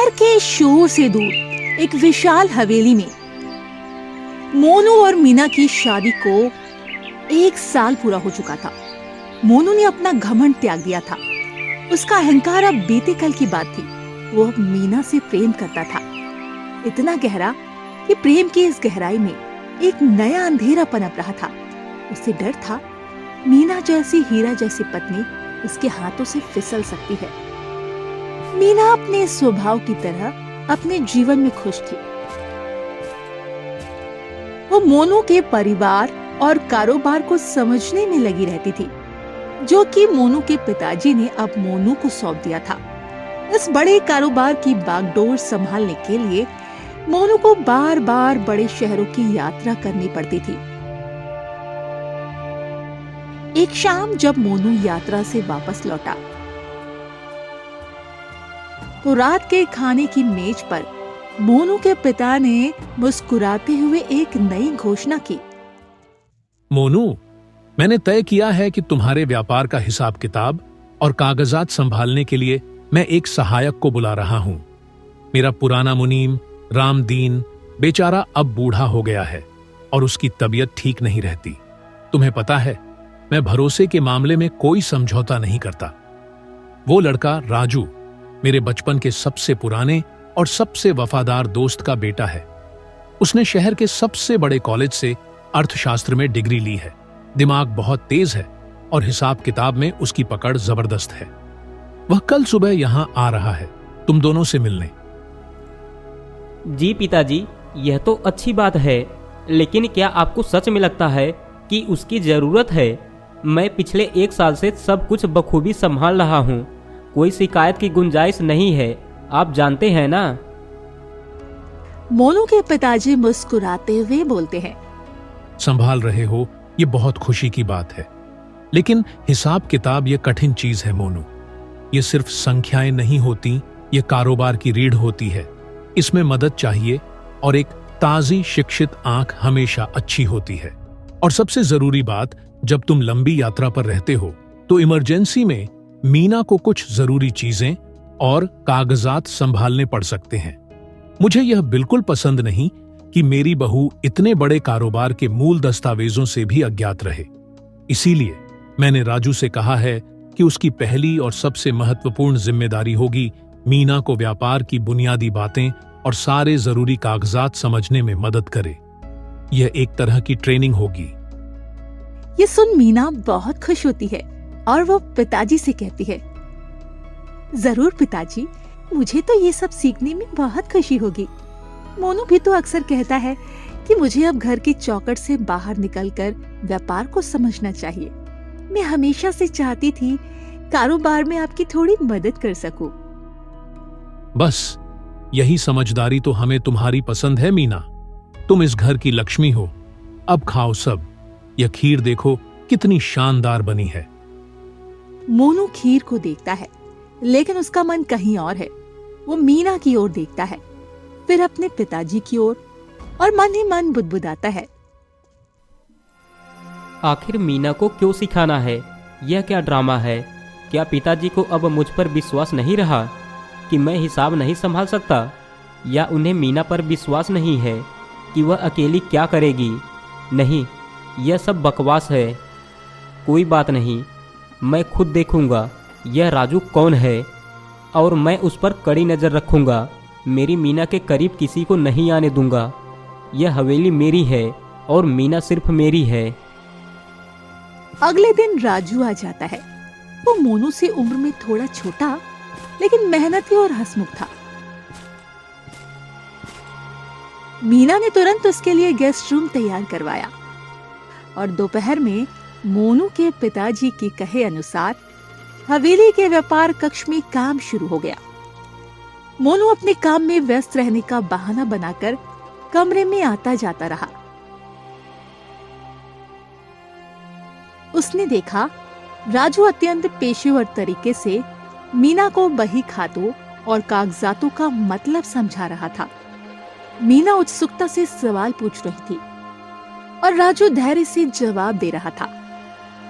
शहर के शोर से दूर एक विशाल हवेली में मोनू और मीना की शादी को 1 साल पूरा हो चुका था। मोनू ने अपना घमंड त्याग दिया था। उसका अहंकार अब बीते कल की बात थी। वो अब मीना से प्रेम करता था, इतना गहरा कि प्रेम की इस गहराई में एक नया अंधेरा पनप रहा था। उसे डर था मीना जैसी हीरा जैसी पत्नी उसके हाथों से फिसल सकती है। मीना अपने स्वभाव की तरह अपने जीवन में खुश थी। वो मोनू के परिवार और कारोबार को समझने में लगी रहती थी, जो कि मोनू के पिताजी ने अब मोनू को सौंप दिया था। इस बड़े कारोबार की बागडोर संभालने के लिए मोनू को बार बार बड़े शहरों की यात्रा करनी पड़ती थी। एक शाम जब मोनू यात्रा से वापस लौटा तो रात के खाने की मेज पर मोनू के पिता ने मुस्कुराते हुए एक नई घोषणा की। मोनू, मैंने तय किया है कि तुम्हारे व्यापार का हिसाब किताब और कागजात संभालने के लिए मैं एक सहायक को बुला रहा हूं। मेरा पुराना मुनीम रामदीन बेचारा अब बूढ़ा हो गया है और उसकी तबीयत ठीक नहीं रहती। तुम्हें पता है, मैं भरोसे के मामले में कोई समझौता नहीं करता। वो लड़का राजू मेरे बचपन के सबसे पुराने और सबसे वफादार दोस्त का बेटा है। उसने शहर के सबसे बड़े कॉलेज से अर्थशास्त्र में डिग्री ली है। दिमाग बहुत तेज है और हिसाब किताब में उसकी पकड़ जबरदस्त है। वह कल सुबह यहां आ रहा है तुम दोनों से मिलने। जी पिताजी, यह तो अच्छी बात है, लेकिन क्या आपको सच में लगता है कि उसकी जरूरत है? मैं पिछले 1 साल से सब कुछ बखूबी संभाल रहा हूँ। कोई शिकायत की गुंजाइश नहीं है, आप जानते हैं ना। मोनू के पिताजी मुस्कुराते हुए बोलते हैं। संभाल रहे हो, ये बहुत खुशी की बात है, लेकिन हिसाब किताब ये कठिन चीज है मोनू। ये सिर्फ संख्याएं नहीं होती, ये कारोबार की रीढ़ होती है। इसमें मदद चाहिए और एक ताजी शिक्षित आंख हमेशा अच्छी होती है। और सबसे जरूरी बात, जब तुम लंबी यात्रा पर रहते हो तो इमरजेंसी में मीना को कुछ जरूरी चीजें और कागजात संभालने पड़ सकते हैं। मुझे यह बिल्कुल पसंद नहीं कि मेरी बहू इतने बड़े कारोबार के मूल दस्तावेजों से भी अज्ञात रहे। इसीलिए मैंने राजू से कहा है कि उसकी पहली और सबसे महत्वपूर्ण जिम्मेदारी होगी मीना को व्यापार की बुनियादी बातें और सारे जरूरी कागजात समझने में मदद करे। यह एक तरह की ट्रेनिंग होगी। ये सुन मीना बहुत खुश होती है और वो पिताजी से कहती है, जरूर पिताजी, मुझे तो ये सब सीखने में बहुत खुशी होगी। मोनू भी तो अक्सर कहता है कि मुझे अब घर की चौखट से बाहर निकलकर व्यापार को समझना चाहिए। मैं हमेशा से चाहती थी कारोबार में आपकी थोड़ी मदद कर सकूं। बस यही समझदारी तो हमें तुम्हारी पसंद है मीना। तुम इस घर की लक्ष्मी हो। अब खाओ सब। यह खीर देखो कितनी शानदार बनी है। मोनू खीर को देखता है, लेकिन उसका मन कहीं और है। वो मीना की ओर देखता है, फिर अपने पिताजी की ओर, और मन ही मन बुदबुदाता है। आखिर मीना को क्यों सिखाना है? यह क्या ड्रामा है? क्या पिताजी को अब मुझ पर विश्वास नहीं रहा कि मैं हिसाब नहीं संभाल सकता? या उन्हें मीना पर विश्वास नहीं है कि वह अकेली क्या करेगी? नहीं, यह सब बकवास है। कोई बात नहीं, मैं खुद देखूंगा यह राजू कौन है और मैं उस पर कड़ी नज़र रखूंगा। मेरी मीना के करीब किसी को नहीं आने दूंगा। यह हवेली मेरी है और मीना सिर्फ मेरी है। अगले दिन राजू आ जाता है। वो मोनू से उम्र में थोड़ा छोटा, लेकिन मेहनती और हंसमुख था। मीना ने तुरंत उसके लिए गेस्ट रूम तैयार करवाया और दोपहर में मोनू के पिताजी के कहे अनुसार हवेली के व्यापार कक्ष में काम शुरू हो गया। मोनू अपने काम में व्यस्त रहने का बहाना बनाकर कमरे में आता जाता रहा। उसने देखा राजू अत्यंत पेशेवर तरीके से मीना को बही खातों और कागजातों का मतलब समझा रहा था। मीना उत्सुकता से सवाल पूछ रही थी और राजू धैर्य से जवाब दे रहा था।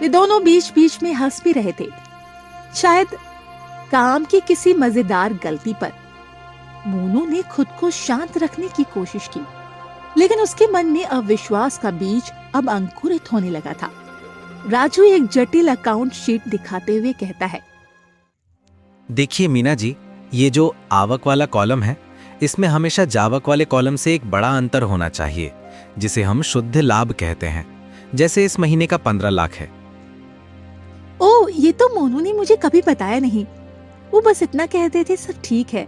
वे दोनों बीच बीच में हंस भी रहे थे, शायद काम की किसी मजेदार गलती पर। मोनू ने खुद को शांत रखने की कोशिश की, लेकिन उसके मन में अविश्वास का बीज अब अंकुरित होने लगा था। राजू एक जटिल अकाउंट शीट दिखाते हुए कहता है, देखिए मीना जी, ये जो आवक वाला कॉलम है, इसमें हमेशा जावक वाले कॉलम से एक बड़ा अंतर होना चाहिए, जिसे हम शुद्ध लाभ कहते हैं। जैसे इस महीने का 15 लाख है। ओ, ये तो मोनू ने मुझे कभी बताया नहीं। वो बस इतना कहते थे सब ठीक है।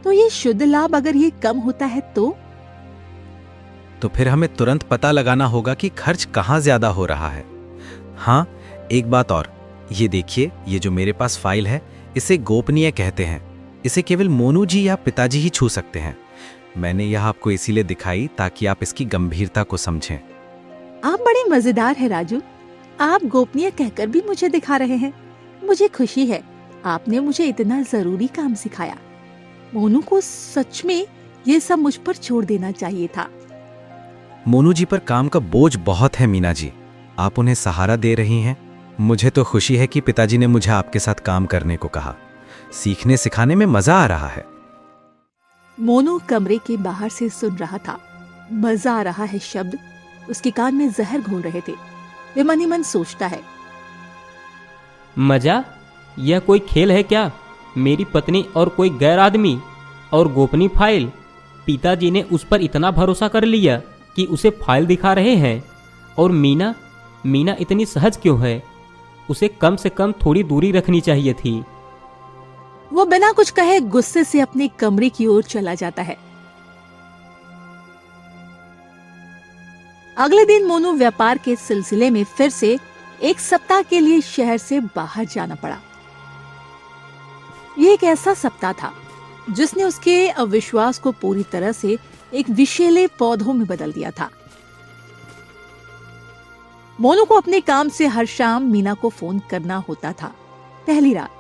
तो ये शुद्ध लाभ अगर ये कम होता है तो फिर हमें तुरंत पता लगाना होगा कि खर्च कहाँ ज्यादा हो रहा है। हाँ, एक बात और, ये देखिए, ये जो मेरे पास फाइल है, इसे गोपनीय कहते हैं। इसे केवल मोनू जी या पिताजी ही छू सकते हैं। मैंने यह आपको इसीलिए दिखाई ताकि आप इसकी गंभीरता को समझें। आप बड़े मजेदार हैं राजू। आप गोपनीय कहकर भी मुझे दिखा रहे हैं। मुझे खुशी है, आपने मुझे इतना जरूरी काम सिखाया। मोनू को सच में ये सब मुझ पर छोड़ देना चाहिए था। मोनू जी पर काम का बोझ बहुत है मीना जी। आप उन्हें सहारा दे रही हैं। मुझे तो खुशी है कि पिताजी ने मुझे आपके साथ काम करने को कहा। सीखने सिखाने में मजा आ रहा है। मोनू कमरे के बाहर से सुन रहा था। मजा आ रहा है शब्द उसके कान में जहर घोल रहे थे। वे मन ही मन सोचता है, मजा? यह कोई खेल है क्या? मेरी पत्नी और कोई गैर आदमी और गोपनीय फाइल। पिताजी ने उस पर इतना भरोसा कर लिया कि उसे फाइल दिखा रहे हैं। और मीना इतनी सहज क्यों है? उसे कम से कम थोड़ी दूरी रखनी चाहिए थी। वो बिना कुछ कहे गुस्से से अपने कमरे की ओर चला जाता है। अगले दिन मोनू व्यापार के सिलसिले में फिर से एक सप्ताह के लिए शहर से बाहर जाना पड़ा। ये एक ऐसा सप्ताह था जिसने उसके अविश्वास को पूरी तरह से एक विषैले पौधों में बदल दिया था। मोनू को अपने काम से हर शाम मीना को फोन करना होता था। पहली रात,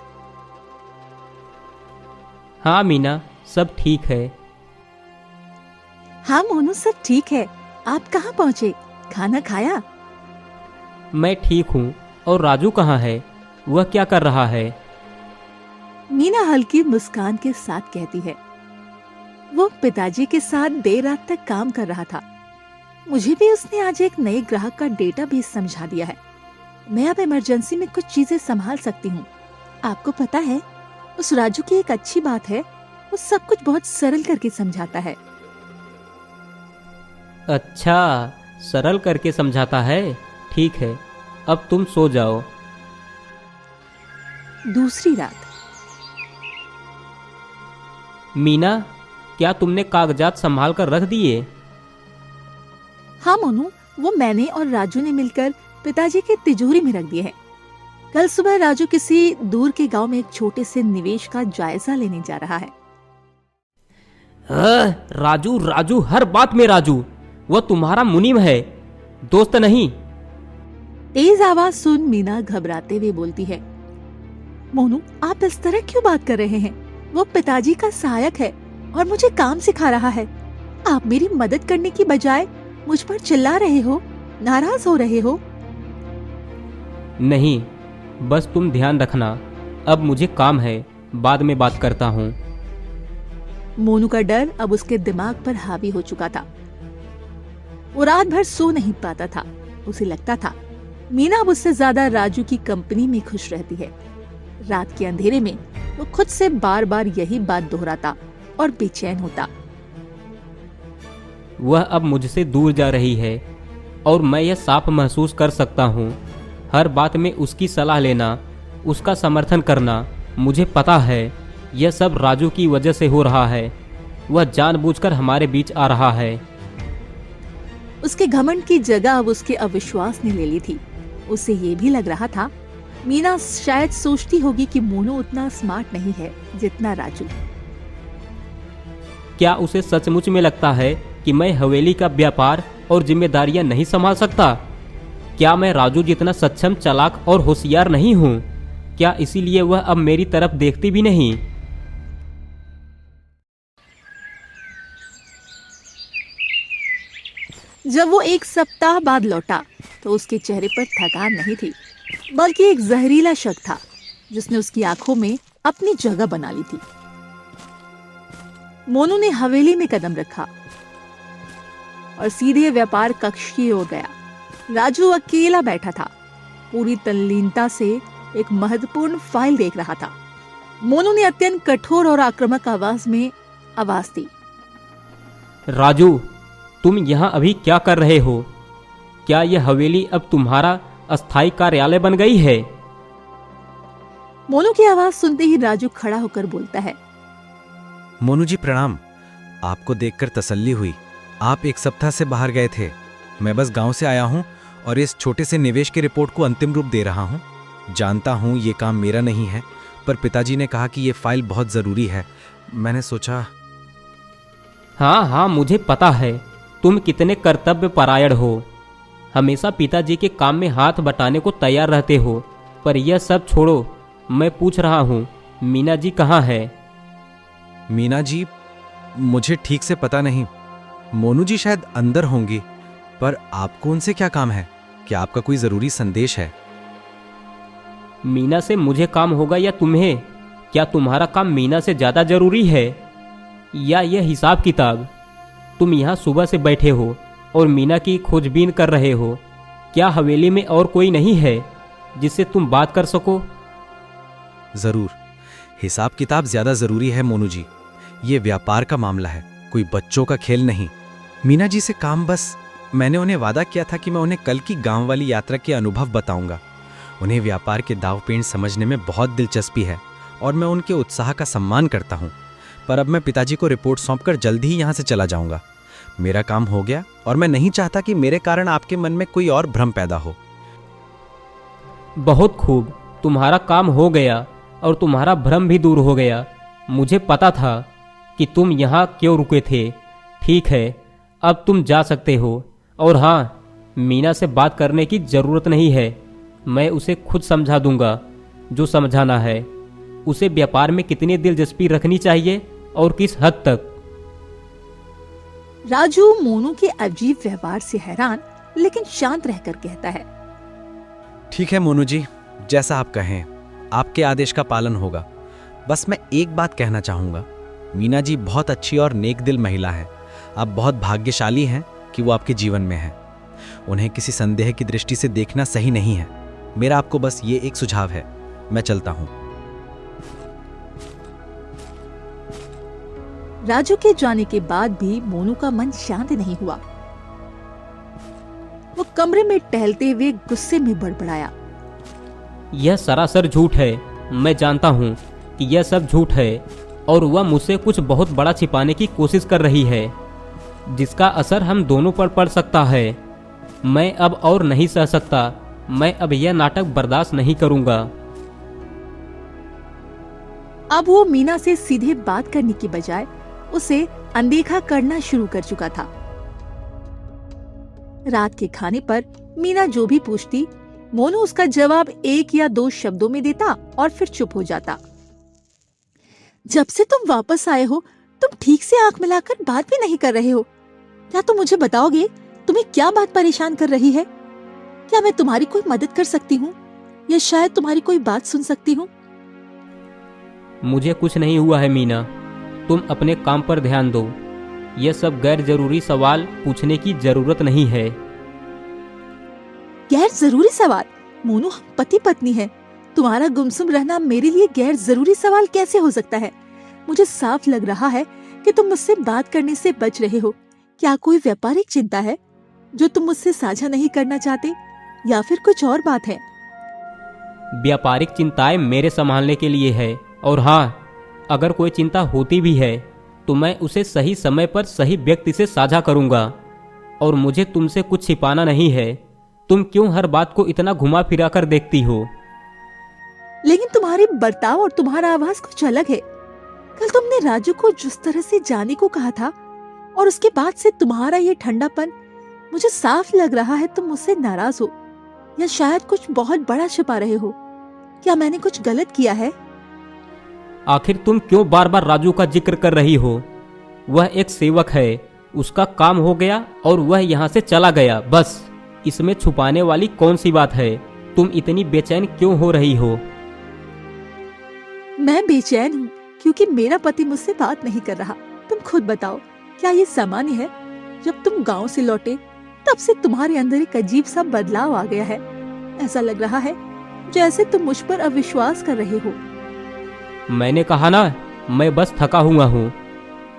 हाँ मीना, सब ठीक है। हाँ मोनू, सब ठीक है। आप कहाँ पहुँचे? खाना खाया? मैं ठीक हूँ। और राजू कहाँ है? वह क्या कर रहा है? मीना हल्की मुस्कान के साथ कहती है, वो पिताजी के साथ देर रात तक काम कर रहा था। मुझे भी उसने आज एक नए ग्राहक का डेटाबेस समझा दिया है। मैं अब इमरजेंसी में कुछ चीजें संभाल सकती हूँ। आपको पता है, उस राजू की एक अच्छी बात है, वो सब कुछ बहुत सरल करके समझाता है। अच्छा, सरल करके समझाता है। ठीक है, अब तुम सो जाओ। दूसरी रात, मीना, क्या तुमने कागजात संभाल कर रख दिए? हाँ मोनू, वो मैंने और राजू ने मिलकर पिताजी की तिजोरी में रख दिए हैं। कल सुबह राजू किसी दूर के गांव में एक छोटे से निवेश का जायजा लेने जा रहा है। राजू राजू, हर बात में राजू। वह तुम्हारा मुनीम है, दोस्त नहीं। तेज आवाज सुन मीना घबराते हुए बोलती है, मोनू, आप इस तरह क्यों बात कर रहे हैं? वो पिताजी का सहायक है और मुझे काम सिखा रहा है। आप मेरी मदद करने की बजाय मुझ पर चिल्ला रहे हो, नाराज हो रहे हो। नहीं, बस तुम ध्यान रखना। अब मुझे काम है, बाद में बात करता हूँ। मोनू का डर अब उसके दिमाग पर हावी हो चुका था। वो रात भर सो नहीं पाता था। उसे लगता था मीना अब उससे ज्यादा राजू की कंपनी में खुश रहती है। रात के अंधेरे में वो खुद से बार बार यही बात दोहराता और बेचैन होता। वह अब मुझसे दूर जा रही है और मैं यह साफ महसूस कर सकता हूँ। हर बात में उसकी सलाह लेना, उसका समर्थन करना, मुझे पता है यह सब राजू की वजह से हो रहा है। वह जानबूझकर हमारे बीच आ रहा है। उसके घमंड की जगह अब उसके अविश्वास ने ले ली थी। उसे ये भी लग रहा था मीना शायद सोचती होगी कि मोनू उतना स्मार्ट नहीं है जितना राजू। क्या उसे सचमुच में लगता है कि मैं हवेली का व्यापार और जिम्मेदारियां नहीं संभाल सकता? क्या मैं राजू जितना सक्षम, चालाक और होशियार नहीं हूँ? क्या इसीलिए वह अब मेरी तरफ देखती भी नहीं? जब वो एक सप्ताह बाद लौटा तो उसके चेहरे पर थकान नहीं थी, बल्कि एक जहरीला शक था जिसने उसकी आंखों में अपनी जगह बना ली थी। मोनू ने हवेली में कदम रखा और सीधे व्यापार कक्ष की ओर गया। राजू अकेला बैठा था, पूरी तल्लीनता से एक महत्वपूर्ण फाइल देख रहा था। मोनू ने अत्यंत कठोर और आक्रामक आवाज में आवाज दी। राजू, तुम यहाँ अभी क्या कर रहे हो? क्या यह हवेली अब तुम्हारा अस्थायी कार्यालय बन गई है? मोनू की आवाज सुनते ही राजू खड़ा होकर बोलता है। मोनू जी प्रणाम। आपको देखकर तसल्ली हुई। आप एक सप्ताह से बाहर गए थे। मैं बस गांव से आया हूं और इस छोटे से निवेश की रिपोर्ट को अंतिम रूप दे रहा हूं। जानता हूं ये काम मेरा नहीं है, पर पिताजी ने कहा कि ये फाइल बहुत जरूरी है। मैंने सोचा। हाँ, मुझे पता है तुम कितने कर्तव्य परायण हो। हमेशा पिताजी के काम में हाथ बटाने को तैयार रहते हो। पर यह सब छोड़ो, मैं पूछ रहा हूँ, मीना जी कहाँ है? मीना जी, मुझे ठीक से पता नहीं। मोनू जी शायद अंदर होंगी, पर आपको उनसे क्या काम है? क्या आपका कोई जरूरी संदेश है? मीना से मुझे काम होगा या तुम्हें? क्या तुम्हारा काम मीना से ज़्यादा जरूरी है या यह हिसाब किताब? तुम यहाँ सुबह से बैठे हो और मीना की खोजबीन कर रहे हो। क्या हवेली में और कोई नहीं है जिससे तुम बात कर सको? जरूर, हिसाब किताब ज्यादा जरूरी है मोनू जी। ये व्यापार का मामला है, कोई बच्चों का खेल नहीं। मीना जी से काम बस। मैंने उन्हें वादा किया था कि मैं उन्हें कल की गांव वाली यात्रा के अनुभव बताऊंगा। उन्हें व्यापार के दाव पेंच समझने में बहुत दिलचस्पी है और मैं उनके उत्साह का सम्मान करता हूं। पर अब मैं पिताजी को रिपोर्ट सौंपकर जल्दी ही यहां से चला जाऊंगा। मेरा काम हो गया और मैं नहीं चाहता कि मेरे कारण आपके मन में कोई और भ्रम पैदा हो। बहुत खूब, तुम्हारा काम हो गया और तुम्हारा भ्रम भी दूर हो गया। मुझे पता था कि तुम यहाँ क्यों रुके थे। ठीक है, अब तुम जा सकते हो। और हाँ, मीना से बात करने की ज़रूरत नहीं है। मैं उसे खुद समझा दूंगा जो समझाना है। उसे व्यापार में कितनी दिलचस्पी रखनी चाहिए और किस हद तक। राजू मोनू के अजीब व्यवहार से हैरान लेकिन शांत रहकर कहता है। ठीक है मोनू जी, जैसा आप कहें, आपके आदेश का पालन होगा। बस मैं एक बात कहना चाहूंगा, मीना जी बहुत अच्छी और नेक दिल महिला है। आप बहुत भाग्यशाली हैं कि वो आपके जीवन में है। उन्हें किसी संदेह की दृष्टि से देखना सही नहीं है। मेरा आपको बस ये एक सुझाव है। मैं चलता हूं। राजू के जाने के बाद भी मोनू का मन शांत नहीं हुआ। वो कमरे में टहलते हुए गुस्से में बड़बड़ाया। यह सरासर झूठ है। मैं जानता हूँ कि यह सब झूठ है और वह मुझसे कुछ बहुत बड़ा छिपाने की कोशिश कर रही है, जिसका असर हम दोनों पर पड़ सकता है। मैं अब और नहीं सह सकता। मैं अब यह नाटक बर्दाश्त नहीं करूंगा। अब वो मीना से सीधे बात करने की बजाय उसे अनदेखा करना शुरू कर चुका था। रात के खाने पर मीना जो भी पूछती, मोनू उसका जवाब 1 या 2 शब्दों में देता और फिर चुप हो जाता। जब से तुम वापस आए हो, तुम ठीक से आंख मिलाकर बात भी नहीं कर रहे हो। क्या तुम मुझे बताओगे तुम्हें क्या बात परेशान कर रही है? क्या मैं तुम्हारी कोई मदद कर सकती हूँ या शायद तुम्हारी कोई बात सुन सकती हूँ? मुझे कुछ नहीं हुआ है मीना, तुम अपने काम पर ध्यान दो। यह सब गैर जरूरी सवाल पूछने की जरूरत नहीं है। गैर जरूरी सवाल? मोनू, हम पति पत्नी हैं। तुम्हारा गुमसुम रहना मेरे लिए गैर जरूरी सवाल कैसे हो सकता है? मुझे साफ लग रहा है कि तुम मुझसे बात करने से बच रहे हो। क्या कोई व्यापारिक चिंता है जो तुम मुझसे साझा नहीं करना चाहते, या फिर कुछ और बात है? व्यापारिक चिंताएं मेरे संभालने के लिए है। और हाँ, अगर कोई चिंता होती भी है तो मैं उसे सही समय पर सही व्यक्ति से साझा करूंगा। और मुझे तुमसे कुछ छिपाना नहीं है। तुम क्यों हर बात को इतना घुमा फिरा कर देखती हो? लेकिन तुम्हारी बर्ताव और तुम्हारा आवाज कुछ अलग है। कल तुमने राजू को जिस तरह से जाने को कहा था और उसके बाद से तुम्हारा ये ठंडापन, मुझे साफ लग रहा है तुम मुझसे नाराज हो या शायद कुछ बहुत बड़ा छिपा रहे हो। क्या मैंने कुछ गलत किया है? आखिर तुम क्यों बार बार राजू का जिक्र कर रही हो? वह एक सेवक है, उसका काम हो गया और वह यहाँ से चला गया, बस। इसमें छुपाने वाली कौन सी बात है? तुम इतनी बेचैन क्यों हो रही हो? मैं बेचैन हूँ क्योंकि मेरा पति मुझसे बात नहीं कर रहा। तुम खुद बताओ, क्या ये सामान्य है? जब तुम गांव से लौटे तब से तुम्हारे अंदर एक अजीब सा बदलाव आ गया है। ऐसा लग रहा है जैसे तुम मुझ पर अविश्वास कर रहे हो। मैंने कहा ना, मैं बस थका हुआ हूँ।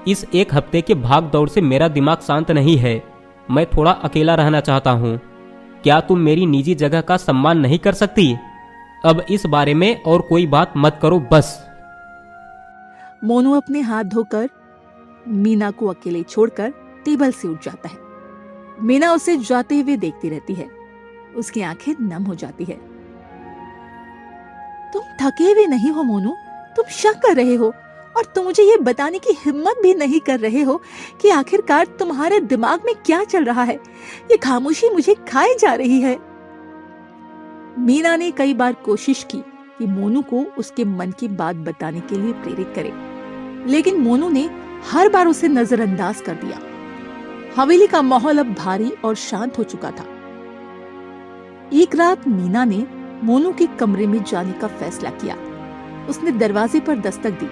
इस एक हफ्ते के भाग दौड़ से मेरा दिमाग शांत नहीं है। मैं थोड़ा अकेला रहना चाहता हूँ। क्या तुम मेरी निजी जगह का सम्मान नहीं कर सकती? अब इस बारे में और कोई बात मत करो बस। मोनू अपने हाथ धोकर मीना को अकेले छोड़कर टेबल से उठ जाता है। मीना उसे जाते हुए देखती रहती है। उसकी आंखें नम हो जाती है। तुम थके हुए नहीं हो मोनू, तुम शक कर रहे हो और तुम मुझे ये बताने की हिम्मत भी नहीं कर रहे हो कि आखिरकार तुम्हारे दिमाग में क्या चल रहा है। ये खामोशी मुझे खाए जा रही है। मीना ने कई बार कोशिश की कि मोनू को उसके मन की बात बताने के लिए प्रेरित करे, लेकिन मोनू ने हर बार उसे नजरअंदाज कर दिया। हवेली का माहौल अब भारी और शांत हो चुका था। एक रात मीना ने मोनू के कमरे में जाने का फैसला किया। उसने दरवाजे पर दस्तक दी,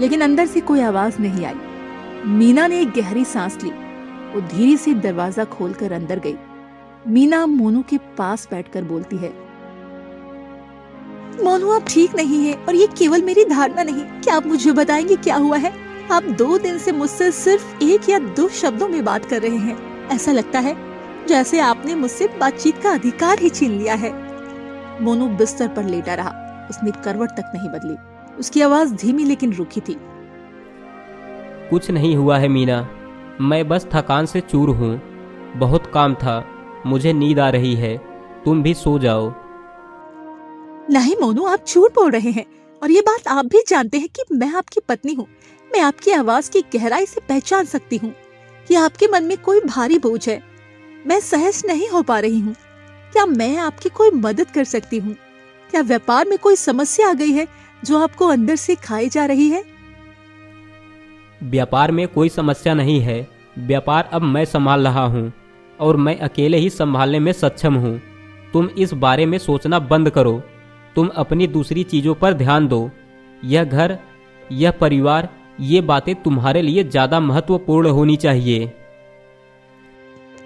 लेकिन अंदर से कोई आवाज नहीं आई। मीना ने एक गहरी सांस ली। वो धीरे से दरवाजा खोलकर अंदर गई। मीना मोनू के पास बैठकर बोलती है, मोनू आप ठीक नहीं है और ये केवल मेरी धारणा नहीं। क्या आप मुझे बताएंगे क्या हुआ है? आप 2 दिन से मुझसे सिर्फ 1 या 2 शब्दों में बात कर रहे हैं। ऐसा लगता है जैसे आपने मुझसे बातचीत का अधिकार ही छीन लिया है। मोनू बिस्तर पर लेटा रहा। उसने करवट तक नहीं बदली। उसकी आवाज धीमी लेकिन रूखी थी। कुछ नहीं हुआ है मीना, मैं बस थकान से चूर हूँ। बहुत काम था, मुझे नींद आ रही है। तुम भी सो जाओ। नहीं मोनू, आप झूठ बोल रहे हैं और ये बात आप भी जानते हैं कि मैं आपकी पत्नी हूँ। मैं आपकी आवाज की गहराई से पहचान सकती हूँ कि आपके मन में कोई भारी बोझ है। मैं सहज नहीं हो पा रही हूँ। क्या मैं आपकी कोई मदद कर सकती हूँ? क्या व्यापार में कोई समस्या आ गई है जो आपको अंदर से खाई जा रही है? व्यापार में कोई समस्या नहीं है। व्यापार अब मैं संभाल रहा हूँ और मैं अकेले ही संभालने में सक्षम हूँ। तुम इस बारे में सोचना बंद करो। तुम अपनी दूसरी चीजों पर ध्यान दो। यह घर, यह परिवार, ये बातें तुम्हारे लिए ज्यादा महत्वपूर्ण होनी चाहिए।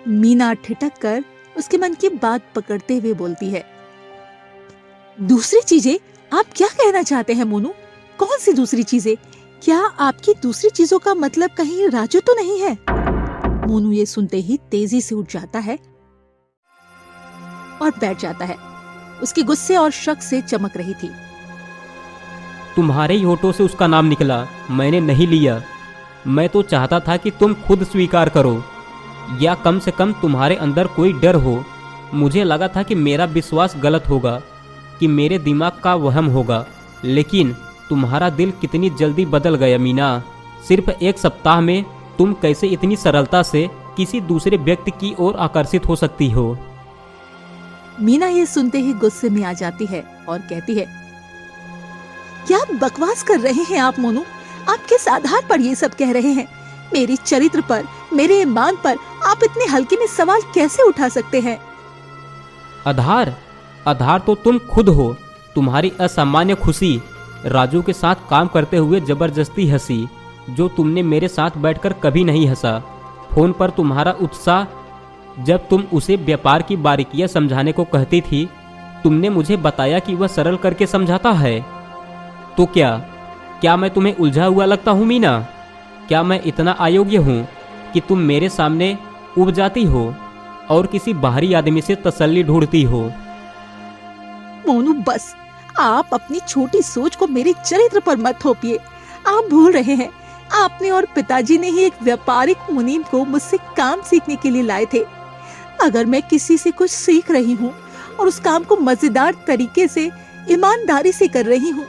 मीना ठिठक कर उसके मन की बात पकड़ते हुए बोलती है, दूसरी चीजें? आप क्या कहना चाहते हैं मोनू? कौन सी दूसरी चीजें? क्या आपकी दूसरी चीजों का मतलब कहीं राजू तो नहीं है? मोनू ये सुनते ही तेजी से उठ जाता है और बैठ जाता है। उसकी गुस्से और शक से चमक रही थी। तुम्हारे ही होठों से उसका नाम निकला, मैंने नहीं लिया। मैं तो चाहता था कि तुम खुद स्वीकार करो, या कम से कम तुम्हारे अंदर कोई डर हो। मुझे लगा था कि मेरा विश्वास गलत होगा, कि मेरे दिमाग का वहम होगा, लेकिन तुम्हारा दिल कितनी जल्दी बदल गया मीना। सिर्फ 1 सप्ताह में तुम कैसे इतनी सरलता से किसी दूसरे व्यक्ति की ओर आकर्षित हो सकती हो? मीना ये सुनते ही गुस्से में आ जाती है और कहती है, क्या बकवास कर रहे हैं आप मोनू? आप किस आधार पर ये सब कह रहे हैं? मेरे चरित्र पर, मेरे ईमान पर आप इतने हल्के में सवाल कैसे उठा सकते हैं? आधार तो तुम खुद हो। तुम्हारी असामान्य खुशी, राजू के साथ काम करते हुए जबरदस्ती हंसी, जो तुमने मेरे साथ बैठकर कभी नहीं हंसा। फोन पर तुम्हारा उत्साह, जब तुम उसे व्यापार की बारीकियां समझाने को कहती थी। तुमने मुझे बताया कि वह सरल करके समझाता है। तो क्या मैं तुम्हें उलझा हुआ लगता हूँ मीना? क्या मैं इतना अयोग्य हूँ कि तुम मेरे सामने उब जाती हो और किसी बाहरी आदमी से तसल्ली ढूंढती हो? मोनू बस, आप अपनी छोटी सोच को मेरे चरित्र पर मत थोपिए। आप भूल रहे हैं, आपने और पिताजी ने ही एक व्यापारिक मुनीम को मुझसे काम सीखने के लिए लाए थे। अगर मैं किसी से कुछ सीख रही हूँ और उस काम को मजेदार तरीके से, ईमानदारी से कर रही हूँ,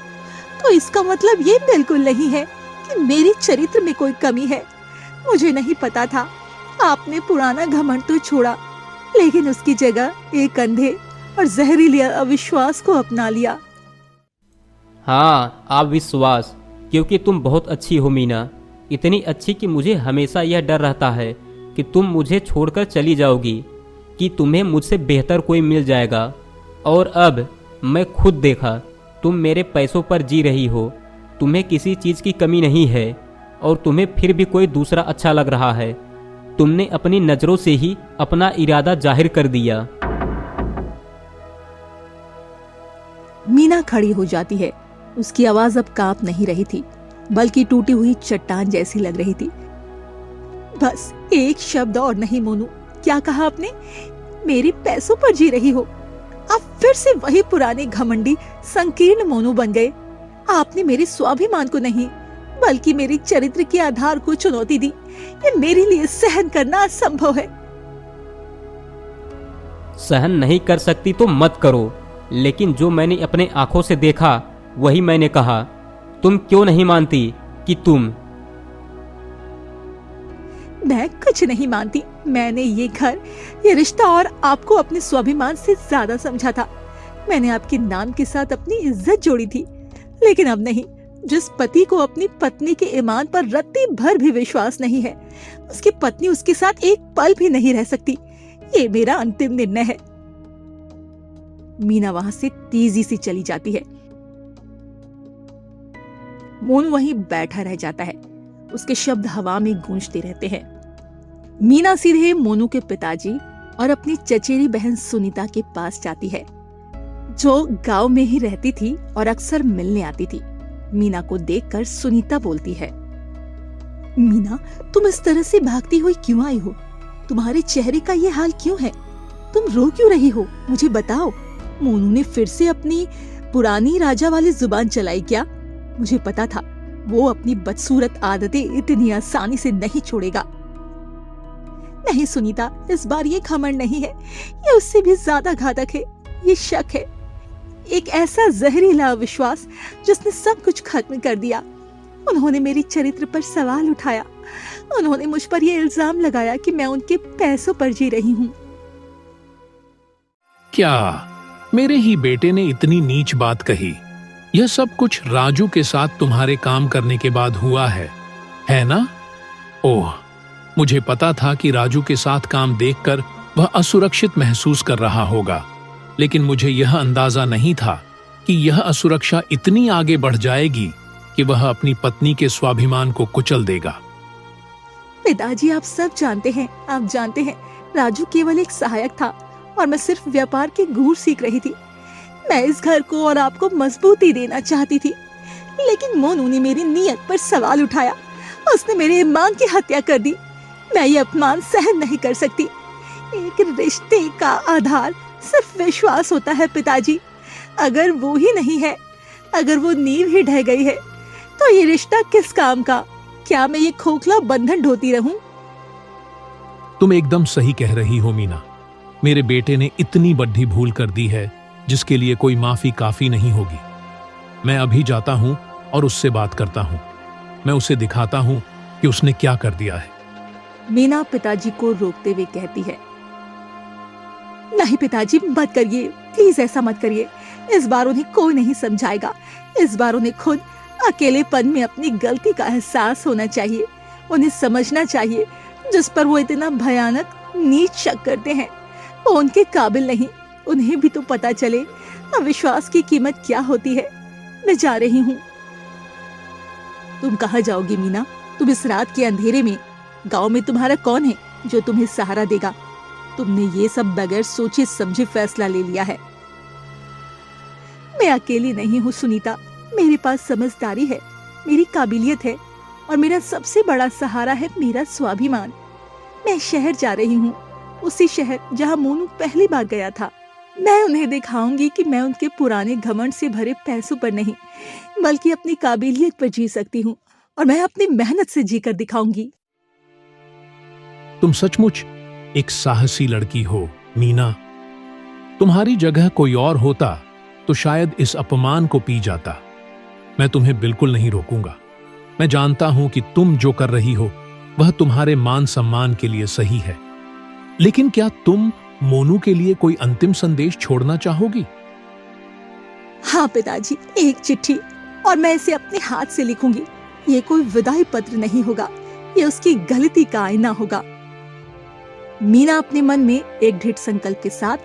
तो इसका मतलब ये बिल्कुल नहीं है कि मेरे चरित्र में कोई कमी है। मुझे नहीं पता था। आपने पुराना घमंड तो छोड़ा, लेकिन उसकी जगह एक अंधे और जहरीले अविश्वास को अपना लिया। हाँ, अविश्वास, क्योंकि तुम बहुत अच्छी हो मीना। इतनी अच्छी कि मुझे हमेशा यह डर रहता है कि तुम मुझे छोड़कर चली जाओगी, कि तुम्हें मुझसे बेहतर कोई मिल जाएगा। और अब मैं खुद देखा, तुम मेरे पैसों पर जी रही हो। तुम्हें किसी चीज़ की कमी नहीं है। और तुम्हें फिर भी कोई दूसरा अच्छा लग रहा है। तुमने अपनी नज़रों से ही अपना इरादा जाहिर कर दिया। मीना खड़ी हो जाती है। उसकी आवाज अब कांप नहीं रही थी, बल्कि टूटी हुई चट्टान जैसी लग रही थी। बस एक शब्द और नहीं मोनू। क्या कहा आपने? मेरे पैसों पर जी रही हो? आप फिर से वही पुराने घमंडी संकीर्ण मोनू बन गए। आपने मेरे स्वाभिमान को नहीं, बल्कि मेरे चरित्र के आधार को चुनौती दी। ये मेरे लिए सहन करना असंभव है। सहन नहीं कर सकती तो मत करो, लेकिन जो मैंने अपने आंखों से देखा वही मैंने कहा। तुम क्यों नहीं मानती कि तुम? मैं कुछ नहीं मानती। मैंने ये घर, ये रिश्ता और आपको अपने स्वाभिमान से ज्यादा समझा था। मैंने आपके नाम के साथ अपनी इज्जत जोड़ी थी, लेकिन अब नहीं। जिस पति को अपनी पत्नी के ईमान पर रत्ती भर भी विश्वास नहीं है, उसकी पत्नी उसके साथ एक पल भी नहीं रह सकती। ये मेरा अंतिम निर्णय है। मीना वहां से तेजी से चली जाती है। मोनू वहीं बैठा रह जाता है। उसके शब्द हवा में गूंजते रहते हैं। मीना सीधे मोनू के पिताजी और अपनी चचेरी बहन सुनीता के पास जाती है, जो गांव में ही रहती थी और अक्सर मिलने आती थी। मीना को देखकर सुनीता बोलती है, मीना, तुम इस तरह से भागती हुई क्यों आई हो? तुम्हारे चेहरे का ये हाल क्यों है? तुम रो क्यों रही हो? मुझे बताओ। मोनू ने फिर से अपनी पुरानी राजा वाली जुबान चलाई क्या? मुझे पता था वो अपनी बदसूरत आदतें इतनी आसानी से नहीं छोड़ेगा। नहीं सुनीता, इस बार ये घमंड नहीं है, ये उससे भी ज्यादा घातक है। ये शक है, एक ऐसा जहरीला विश्वास जिसने सब कुछ खत्म कर दिया। उन्होंने मेरे चरित्र पर सवाल उठाया। उन्होंने मुझ पर यह इल्जाम लगाया कि मैं उनके पैसों पर जी रही हूँ। क्या मेरे ही बेटे ने इतनी नीच बात कही? यह सब कुछ राजू के साथ तुम्हारे काम करने के बाद हुआ है ना? ओह, मुझे पता था कि राजू के साथ काम देखकर वह असुरक्षित महसूस कर रहा होगा, लेकिन मुझे यह अंदाजा नहीं था कि यह असुरक्षा इतनी आगे बढ़ जाएगी कि वह अपनी पत्नी के स्वाभिमान को कुचल देगा। पिताजी, आप सब जानते हैं, आप जानते हैं, राजू केवल एक सहायक था और मैं सिर्फ व्यापार की गूढ़ सीख रही थी। मैं इस घर को और आपको मजबूती देना चाहती थी, लेकिन मोनू ने मेरी नीयत पर सवाल उठाया। उसने मेरे ईमान की हत्या कर दी। मैं ये अपमान सहन नहीं कर सकती। एक रिश्ते का आधार सिर्फ विश्वास होता है पिताजी। अगर वो ही नहीं है, अगर वो नींव ही ढह गई है, तो ये रिश्ता किस काम का? क्या मैं ये खोखला बंधन ढोती रहूं? तुम एकदम सही कह रही हो मीना। मेरे बेटे ने इतनी बड़ी भूल कर दी है जिसके लिए कोई माफी काफी नहीं होगी। मैं अभी जाता हूं और उससे बात करता हूं। मैं उसे दिखाता हूं कि उसने क्या कर दिया है। मीना पिताजी को रोकते हुए कहती है, नहीं पिताजी, मत करिए, प्लीज ऐसा मत करिए। इस बार उन्हें कोई नहीं समझाएगा। इस बार उन्हें खुद अकेलेपन में अपनी गलती का एहसास होना चाहिए। उन्हें समझना चाहिए जिस पर वो इतना भयानक नीच शक करते हैं वो उनके काबिल नहीं। उन्हें भी तो पता चले अविश्वास की कीमत क्या होती है। मैं जा रही हूँ। तुम कहाँ जाओगी मीना? तुम इस रात के अंधेरे में? गांव में तुम्हारा कौन है जो तुम्हें सहारा देगा? तुमने ये सब बगैर सोचे समझे फैसला ले लिया है। मैं अकेली नहीं हूँ सुनीता। मेरे पास समझदारी है, मेरी काबिलियत है और मेरा सबसे बड़ा सहारा है मेरा स्वाभिमान। मैं शहर जा रही हूँ, उसी शहर जहाँ मोनू पहली बार गया था। मैं उन्हें दिखाऊंगी कि मैं उनके पुराने घमंड से भरे पैसों पर नहीं, बल्कि अपनी काबिलियत पर जी सकती हूँ, और मैं अपनी मेहनत से जीकर दिखाऊंगी। तुम सचमुच एक साहसी लड़की हो मीना। तुम्हारी जगह कोई और होता तो शायद इस अपमान को पी जाता। मैं तुम्हें बिल्कुल नहीं रोकूंगा। मैं जानता हूं कि तुम जो कर रही हो वह तुम्हारे मान सम्मान के लिए सही है, लेकिन क्या तुम मोनू के लिए कोई अंतिम संदेश छोड़ना चाहोगी? हाँ पिताजी, एक चिट्ठी, और मैं इसे अपने हाथ से लिखूंगी। ये कोई विदाई पत्र नहीं होगा, ये उसकी गलती का आईना होगा। मीना अपने मन में एक दृढ़ संकल्प के साथ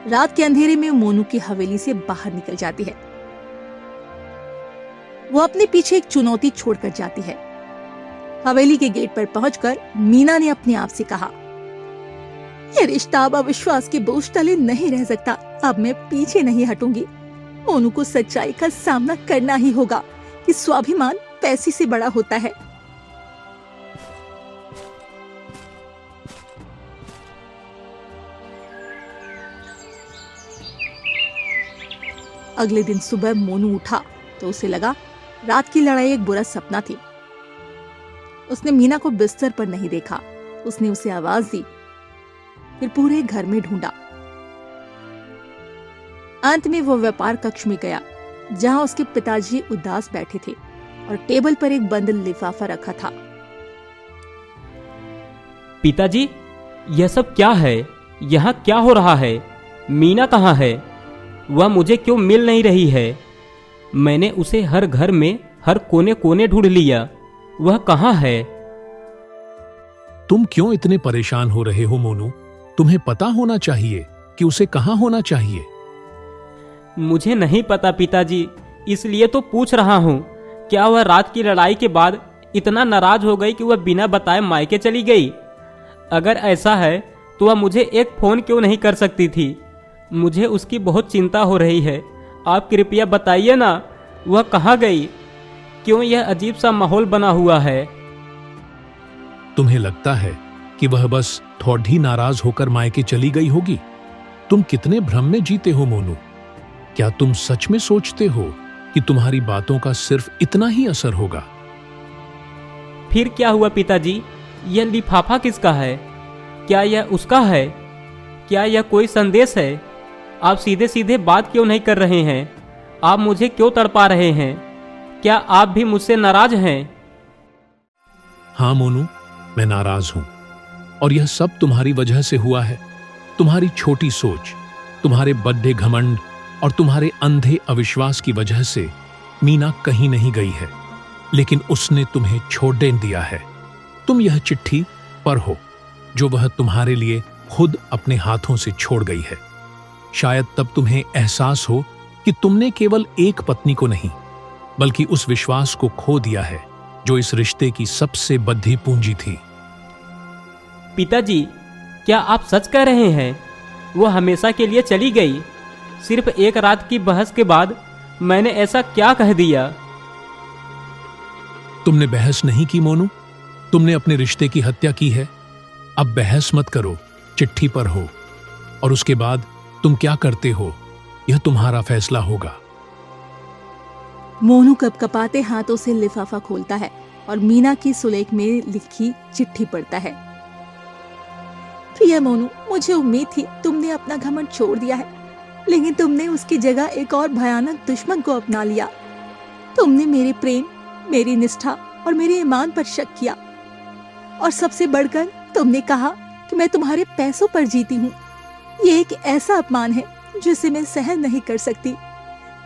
रात के अंधेरे में मोनू की हवेली से बाहर निकल जाती है। वो अपने पीछे एक चुनौती छोड़कर जाती है। हवेली के गेट पर पहुंचकर मीना ने अपने आप से कहा, ये रिश्ता अब अविश्वास के बोझ तले नहीं रह सकता। अब मैं पीछे नहीं हटूंगी। मोनू को सच्चाई का सामना करना ही होगा कि स्वाभिमान पैसे से बड़ा होता है। अगले दिन सुबह मोनू उठा तो उसे लगा रात की लड़ाई एक बुरा सपना थी। उसने मीना को बिस्तर पर नहीं देखा। उसने उसे आवाज दी, फिर पूरे घर में ढूंढा। अंत में वो व्यापार कक्ष में गया जहां उसके पिताजी उदास बैठे थे और टेबल पर एक बंडल लिफाफा रखा था। पिताजी, यह सब क्या है? यहाँ क्या हो रहा है? मीना कहाँ है? वह मुझे क्यों मिल नहीं रही है? मैंने उसे हर घर में हर कोने कोने ढूंढ लिया। वह कहाँ है? तुम क्यों इतने परेशान हो रहे हो मोनू? तुम्हें पता होना चाहिए कि उसे कहाँ होना चाहिए। मुझे नहीं पता पिताजी, इसलिए तो पूछ रहा हूँ। क्या वह रात की लड़ाई के बाद इतना नाराज हो गई कि वह बिना बताए मायके चली गई? अगर ऐसा है तो वह मुझे एक फोन क्यों नहीं कर सकती थी? मुझे उसकी बहुत चिंता हो रही है। आप कृपया बताइए ना, वह कहाँ गई? क्यों यह अजीब सा माहौल बना हुआ है? तुम्हें लगता है कि वह बस थोड़ी नाराज होकर मायके चली गई होगी? तुम कितने भ्रम में जीते हो मोनू। क्या तुम सच में सोचते हो कि तुम्हारी बातों का सिर्फ इतना ही असर होगा? फिर क्या हुआ पिताजी? यह लिफाफा किसका है? क्या यह उसका है? क्या यह कोई संदेश है? आप सीधे सीधे बात क्यों नहीं कर रहे हैं? आप मुझे क्यों तड़पा रहे हैं? क्या आप भी मुझसे नाराज हैं? हाँ मोनू, मैं नाराज हूं और यह सब तुम्हारी वजह से हुआ है। तुम्हारी छोटी सोच, तुम्हारे बड्ढे घमंड और तुम्हारे अंधे अविश्वास की वजह से मीना कहीं नहीं गई है, लेकिन उसने तुम्हें छोड़ दिया है। तुम यह चिट्ठी पढ़ो जो वह तुम्हारे लिए खुद अपने हाथों से छोड़ गई है। शायद तब तुम्हें एहसास हो कि तुमने केवल एक पत्नी को नहीं बल्कि उस विश्वास को खो दिया है जो इस रिश्ते की सबसे बड़ी पूंजी थी। पिताजी, क्या आप सच कह रहे हैं? वो हमेशा के लिए चली गई? सिर्फ एक रात की बहस के बाद मैंने ऐसा क्या कह दिया? तुमने बहस नहीं की मोनू, तुमने अपने रिश्ते की हत्या की है। अब बहस मत करो, चिट्ठी पर हो और उसके बाद तुम क्या करते हो यह तुम्हारा फैसला होगा। मोनू कपकपाते हाथों से लिफाफा खोलता है और मीना की सुलेख में लिखी चिट्ठी पढ़ता है। प्रिय मोनू, मुझे उम्मीद थी तुमने अपना घमंड छोड़ दिया है, लेकिन तुमने उसकी जगह एक और भयानक दुश्मन को अपना लिया। तुमने मेरे प्रेम, मेरी निष्ठा और मेरे ईमान पर शक किया और सबसे बढ़कर तुमने कहा कि मैं तुम्हारे पैसों पर जीती हूँ। ये एक ऐसा अपमान है जिसे मैं सहन नहीं कर सकती।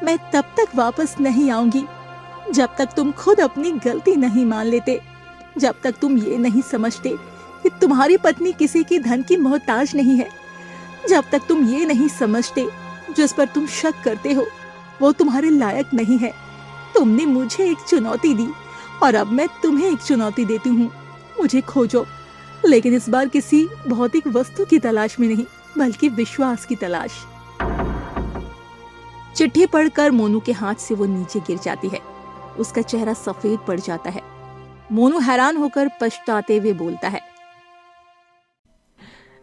मैं तब तक वापस नहीं आऊंगी जब तक तुम खुद अपनी गलती नहीं मान लेते, जब तक तुम ये नहीं समझते कि तुम्हारी पत्नी किसी की धन की मोहताज नहीं है, जब तक तुम ये नहीं समझते जिस पर तुम शक करते हो वो तुम्हारे लायक नहीं है। तुमने मुझे एक चुनौती दी और अब मैं तुम्हें एक चुनौती देती हूँ। मुझे खोजो, लेकिन इस बार किसी भौतिक वस्तु की तलाश में नहीं बल्कि विश्वास की तलाश। चिट्ठी पढ़कर मोनू के हाथ से वो नीचे गिर जाती है। उसका चेहरा सफेद पड़ जाता है। मोनू हैरान होकर पछताते हुए बोलता है,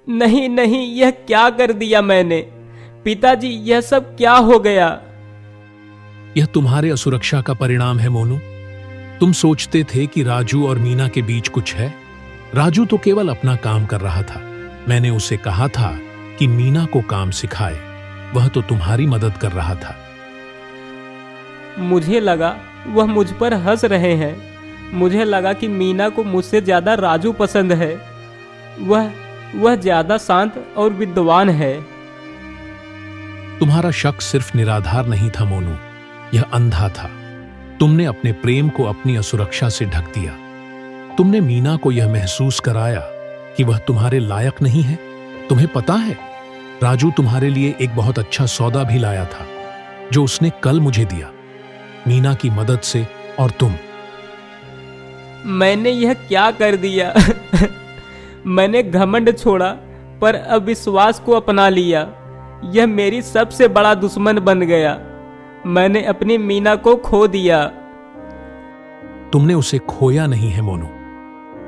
नहीं नहीं, यह क्या कर दिया मैंने? पिताजी, यह सब क्या हो गया? यह तुम्हारे असुरक्षा का परिणाम है मोनू। तुम सोचते थे कि राजू और मीना के बीच कुछ है। राजू तो केवल अपना काम कर रहा था। मैंने उसे कहा था कि मीना को काम सिखाए, वह तो तुम्हारी मदद कर रहा था। मुझे लगा वह मुझ पर हंस रहे हैं। मुझे लगा कि मीना को मुझसे ज्यादा राजू पसंद है। वह ज्यादा शांत और विद्वान है। तुम्हारा शक सिर्फ निराधार नहीं था मोनू, यह अंधा था। तुमने अपने प्रेम को अपनी असुरक्षा से ढक दिया। तुमने मीना को यह महसूस कराया कि वह तुम्हारे लायक नहीं है। तुम्हें पता है, राजू तुम्हारे लिए एक बहुत अच्छा सौदा भी लाया था जो उसने कल मुझे दिया। मीना की मदद से और तुम। मैंने यह क्या कर दिया? मैंने घमंड छोड़ा पर अविश्वास को अपना लिया। यह मेरी सबसे बड़ा दुश्मन बन गया। मैंने अपनी मीना को खो दिया। तुमने उसे खोया नहीं है मोनू,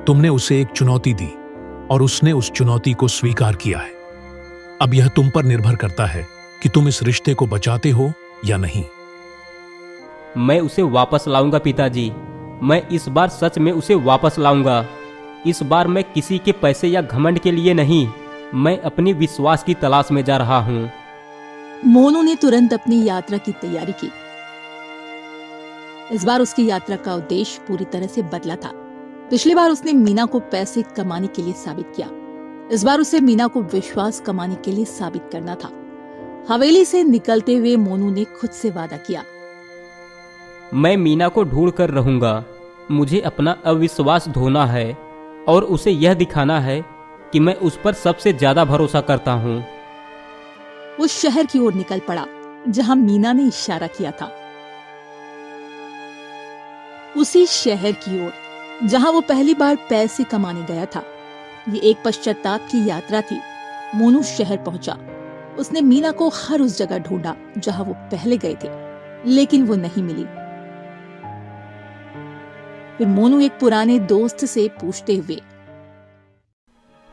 तुमने उसे एक चुनौती दी और उसने उस चुनौती को स्वीकार किया है। अब यह तुम पर निर्भर करता है कि तुम इस रिश्ते को बचाते हो या नहीं। मैं उसे वापस लाऊंगा पिताजी। मैं इस बार सच में उसे वापस लाऊंगा। इस बार मैं किसी के पैसे या घमंड के लिए नहीं, मैं अपनी विश्वास की तलाश में जा रहा हूँ। मोनू ने तुरंत अपनी यात्रा की तैयारी की। इस बार उसकी यात्रा का उद्देश्य पूरी तरह से बदला था। पिछली बार उसने मीना को पैसे कमाने के लिए साबित किया। इस बार उसे मीना को विश्वास कमाने के लिए साबित करना था। हवेली से निकलते हुए मोनू ने खुद से वादा किया, मैं मीना को ढूंढ कर रहूंगा। मुझे अपना अविश्वास धोना है और उसे यह दिखाना है कि मैं उस पर सबसे ज्यादा भरोसा करता हूँ। वो शहर की ओर निकल पड़ा जहां मीना ने इशारा किया था। उसी शहर की ओर जहां वो पहली बार पैसे कमाने गया था। ये एक पश्चाताप की यात्रा थी। मोनू शहर पहुंचा। उसने मीना को हर उस जगह ढूंढा जहां वो पहले गए थे, लेकिन वो नहीं मिली। फिर मोनू एक पुराने दोस्त से पूछते हुए,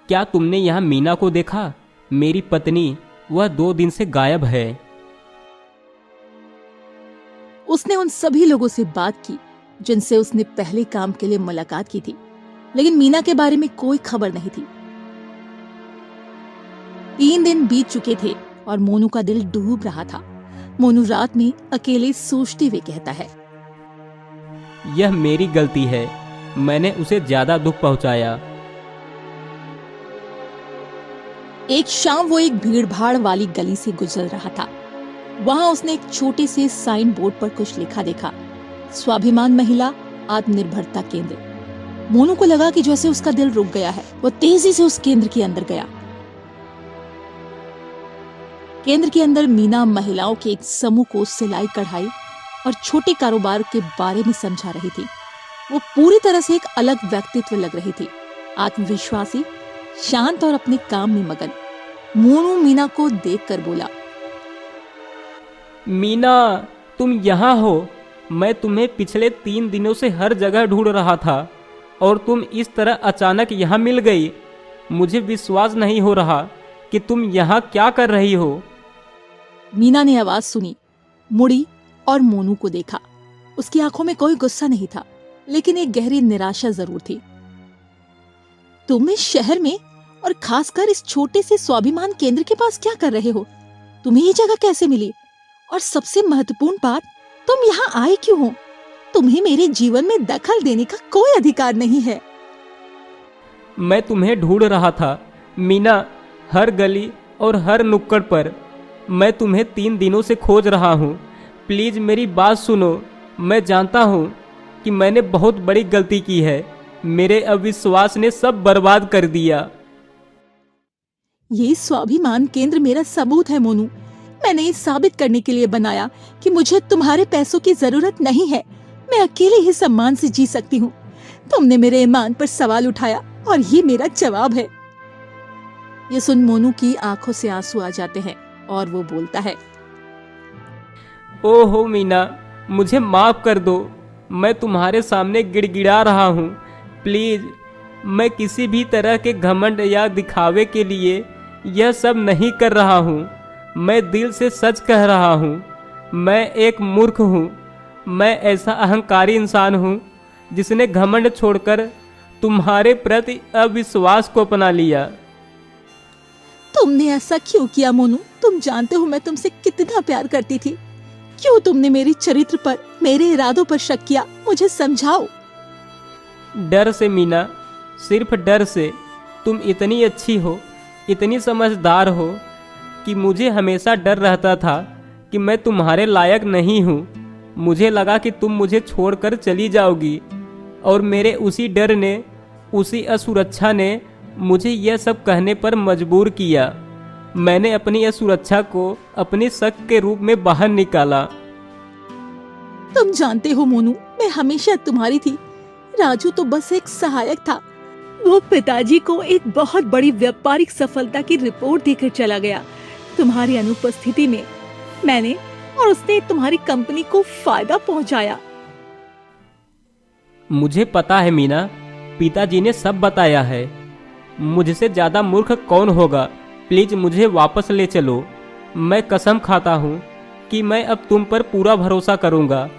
क्या तुमने यहाँ मीना को देखा? मेरी पत्नी, वह 2 दिन से गायब है। उसने उन सभी लोगों से बात की जिनसे उसने पहले काम के लिए मुलाकात की थी, लेकिन मीना के बारे में कोई खबर नहीं थी। 3 दिन बीत चुके थे और मोनू का दिल डूब रहा था। मोनू रात में अकेले सोचते हुए कहता है, यह मेरी गलती है। मैंने उसे ज्यादा दुख पहुंचाया। एक शाम वो एक भीड़-भाड़ वाली गली से गुजर रहा था। वहां उसने एक छोटे से साइन बोर्ड पर कुछ लिखा देखा, स्वाभिमान महिला आत्मनिर्भरता केंद्र। मोनू को लगा कि जैसे उसका दिल रुक गया है। वो तेजी से उस केंद्र के अंदर गया। केंद्र के अंदर मीना महिलाओं के एक समूह को सिलाई कढ़ाई और छोटे कारोबार के बारे में समझा रही थी। वो पूरी तरह से एक अलग व्यक्तित्व लग रही थी, आत्मविश्वासी, शांत और अपने काम में मगन। मोनू मीना को देखकर बोला, मीना, तुम यहाँ हो। मैं तुम्हें पिछले 3 दिनों से हर जगह ढूंढ रहा था और तुम इस तरह अचानक यहाँ मिल गई। मुझे विश्वास नहीं हो रहा कि तुम यहाँ क्या कर रही हो। मीना ने आवाज सुनी, मुड़ी और मोनू को देखा। उसकी आंखों में कोई गुस्सा नहीं था, लेकिन एक गहरी निराशा जरूर थी। तुम इस शहर में और खासकर इस छोटे से स्वाभिमान केंद्र के पास क्या कर रहे हो? तुम्हें ये जगह कैसे मिली? और सबसे महत्वपूर्ण बात, तुम यहाँ आए क्यों हो? तुम्हें मेरे जीवन में दखल देने का कोई अधिकार नहीं है। मैं तुम्हें ढूंढ रहा था मीना, हर गली और हर नुक्कड़ पर। मैं तुम्हें 3 दिनों से खोज रहा हूँ। प्लीज मेरी बात सुनो। मैं जानता हूँ कि मैंने बहुत बड़ी गलती की है। मेरे अविश्वास ने सब बर्बाद कर दिया। ये स्वाभिमान केंद्र मेरा सबूत है मोनू। मैंने ये साबित करने के लिए बनाया कि मुझे तुम्हारे पैसों की जरूरत नहीं है। मैं अकेले ही सम्मान से जी सकती हूँ। तुमने मेरे ईमान पर सवाल उठाया और ये मेरा जवाब है। ये सुन मोनू की आंखों से आंसू आ जाते हैं और वो बोलता है, ओहो मीना, मुझे माफ कर दो। मैं तुम्हारे सामने गिड़गिड़ा रहा हूँ। प्लीज, मैं किसी भी तरह के घमंड या दिखावे के लिए यह सब नहीं कर रहा हूँ। मैं दिल से सच कह रहा हूँ। मैं एक मूर्ख हूँ। मैं ऐसा अहंकारी इंसान हूँ जिसने घमंड छोड़कर तुम्हारे प्रति अविश्वास को अपना लिया। तुमने ऐसा क्यों किया मोनू? तुम जानते हो मैं तुमसे कितना प्यार करती थी। क्यों तुमने मेरे चरित्र पर, मेरे इरादों पर शक किया? मुझे समझाओ। डर से मीना, सिर्फ डर से। तुम इतनी अच्छी हो, इतनी समझदार हो कि मुझे हमेशा डर रहता था कि मैं तुम्हारे लायक नहीं हूँ। मुझे लगा कि तुम मुझे छोड़कर चली जाओगी और मेरे उसी डर ने, उसी असुरक्षा ने मुझे यह सब कहने पर मजबूर किया। मैंने अपनी असुरक्षा को अपनी शक के रूप में बाहर निकाला। तुम जानते हो मोनू, मैं हमेशा तुम्हारी थी। राजू तो बस एक सहायक था। वो पिताजी को एक बहुत बड़ी व्यापारिक सफलता की रिपोर्ट देकर चला गया। तुम्हारी अनुपस्थिति में मैंने और उसने तुम्हारी कंपनी को फायदा पहुंचाया। मुझे पता है मीना, पिताजी ने सब बताया है। मुझसे ज्यादा मूर्ख कौन होगा। प्लीज मुझे वापस ले चलो। मैं कसम खाता हूँ कि मैं अब तुम पर पूरा भरोसा करूँगा।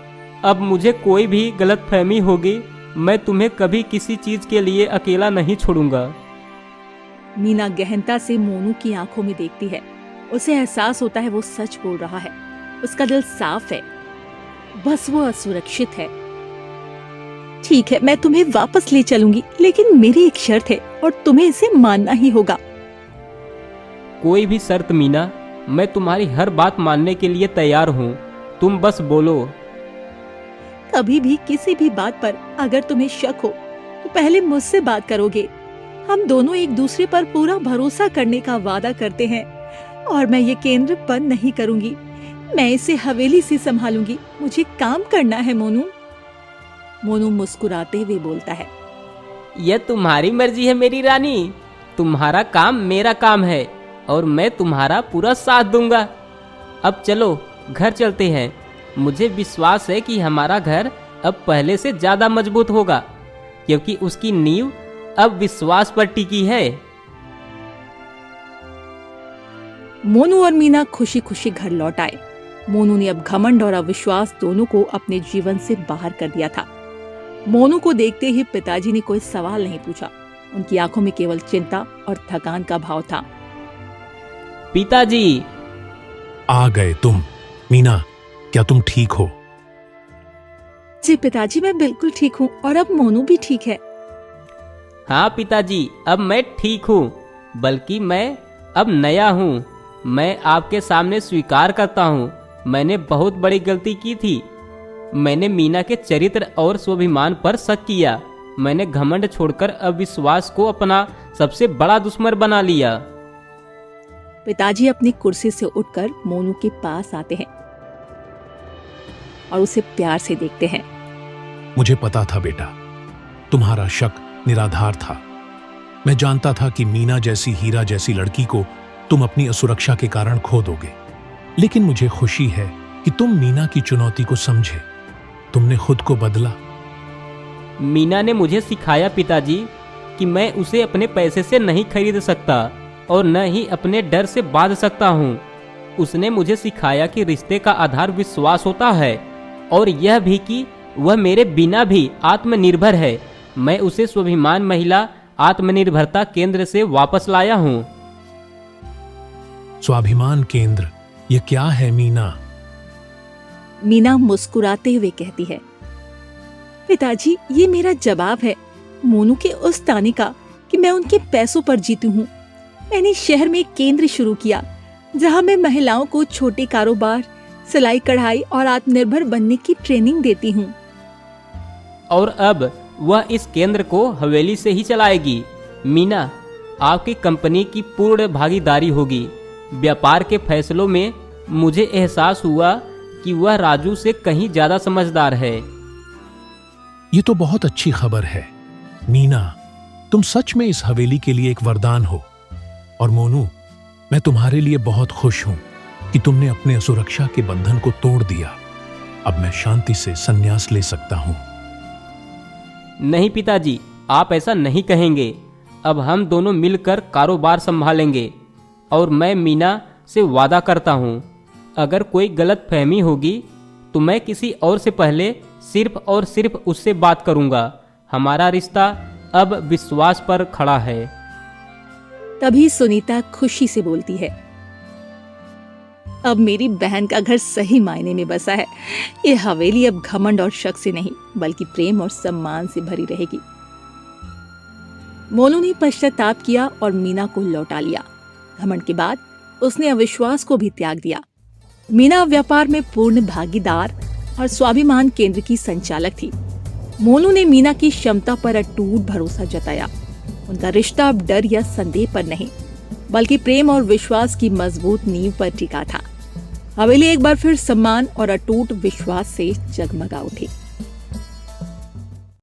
अब मुझे कोई भी गलतफहमी होगी, मैं तुम्हें कभी किसी चीज के लिए अकेला नहीं छोड़ूंगा। मीना गहनता से मोनू की आंखों में देखती है। उसे एहसास होता है वो सच बोल रहा है। उसका दिल साफ है, बस वो असुरक्षित है। ठीक है, मैं तुम्हें वापस ले चलूंगी, लेकिन मेरी एक शर्त है और तुम्हें इसे मानना ही होगा। कोई भी शर्त मीना, मैं तुम्हारी हर बात मानने के लिए तैयार हूँ। तुम बस बोलो। कभी भी किसी भी बात पर अगर तुम्हें शक हो तो पहले मुझसे बात करोगे। हम दोनों एक दूसरे पर पूरा भरोसा करने का वादा करते हैं और मैं ये केंद्र बंद नहीं करूंगी। मैं इसे हवेली से संभालूंगी। मुझे काम करना है मोनू। मोनू मुस्कुराते हुए बोलता है, यह तुम्हारी मर्जी है मेरी रानी। तुम्हारा काम मेरा काम है और मैं तुम्हारा पूरा साथ दूंगा। अब चलो घर चलते हैं। मुझे विश्वास है कि हमारा घर अब पहले से ज्यादा मजबूत होगा, क्योंकि उसकी नींव अब विश्वास पर टिकी है। मोनू और मीना खुशी खुशी घर लौट आए। मोनू ने अब घमंड और अविश्वास दोनों को अपने जीवन से बाहर कर दिया था। मोनू को देखते ही पिताजी ने कोई सवाल नहीं पूछा। उनकी आंखों में केवल चिंता और थकान का भाव था। पिताजी, आ गए तुम। मीना, क्या तुम ठीक हो? जी पिताजी, मैं बिल्कुल ठीक हूँ और अब मोनू भी ठीक है। हाँ पिताजी, अब मैं ठीक हूँ, बल्कि मैं अब नया हूँ। मैं आपके सामने स्वीकार करता हूँ, मैंने बहुत बड़ी गलती की थी। मैंने मीना के चरित्र और स्वाभिमान पर शक किया। मैंने घमंड छोड़कर अविश्वास को अपना सबसे बड़ा दुश्मन बना लिया। पिताजी अपनी कुर्सी से उठकर मोनू के पास आते हैं और उसे प्यार से देखते हैं। मुझे पता था बेटा, तुम्हारा शक निराधार था। मैं जानता था कि मीना जैसी हीरा जैसी लड़की को तुम अपनी असुरक्षा के कारण खो दोगे। लेकिन मुझे खुशी है कि तुम मीना की चुनौती को समझे। तुमने खुद को बदला। मीना ने मुझे सिखाया पिताजी कि मैं उसे अपने पैसे से नहीं खरीद सकता और न ही अपने डर से बांध सकता हूँ। उसने मुझे सिखाया कि रिश्ते का आधार विश्वास होता है और यह भी कि वह मेरे बिना भी आत्मनिर्भर है। मैं उसे स्वाभिमान महिला आत्मनिर्भरता केंद्र से वापस लाया हूँ। स्वाभिमान केंद्र, ये क्या है मीना? मीना मुस्कुराते हुए कहती है, पिताजी ये मेरा जवाब है मोनू के उस ताने का कि मैं उनके पैसों पर जीती हूँ। मैंने शहर में एक केंद्र शुरू किया जहाँ मैं महिलाओं को छोटे कारोबार, सिलाई कढ़ाई और आत्मनिर्भर बनने की ट्रेनिंग देती हूँ। और अब वह इस केंद्र को हवेली से ही चलाएगी। मीना, आपकी कंपनी की पूर्ण भागीदारी होगी। व्यापार के फैसलों में मुझे एहसास हुआ कि वह राजू से कहीं ज्यादा समझदार है। ये तो बहुत अच्छी खबर है मीना। तुम सच में इस हवेली के लिए एक वरदान हो। और मोनू, मैं तुम्हारे लिए बहुत खुश हूं कि तुमने अपने असुरक्षा के बंधन को तोड़ दिया। अब मैं शांति से संन्यास ले सकता हूं। नहीं पिताजी, आप ऐसा नहीं कहेंगे। अब हम दोनों मिलकर कारोबार संभालेंगे और मैं मीना से वादा करता हूँ, अगर कोई गलत फहमी होगी तो मैं किसी और से पहले सिर्फ और सिर्फ उससे बात करूँगा। हमारा रिश्ता अब विश्वास पर खड़ा है। तभी सुनीता खुशी से बोलती है, अब मेरी बहन का घर सही मायने में बसा है। ये हवेली अब घमंड और शक से नहीं बल्कि प्रेम और सम्मान से भरी रहेगी। मोनू ने पश्चाताप किया और मीना को लौटा लिया। घमंड के बाद उसने अविश्वास को भी त्याग दिया। मीना व्यापार में पूर्ण भागीदार और स्वाभिमान केंद्र की संचालक थी। मोनू ने मीना की क्षमता पर अटूट भरोसा जताया। उनका रिश्ता अब डर या संदेह पर नहीं बल्कि प्रेम और विश्वास की मजबूत नींव पर टिका था। हवेली एक बार फिर सम्मान और अटूट विश्वास से जगमगा उठी।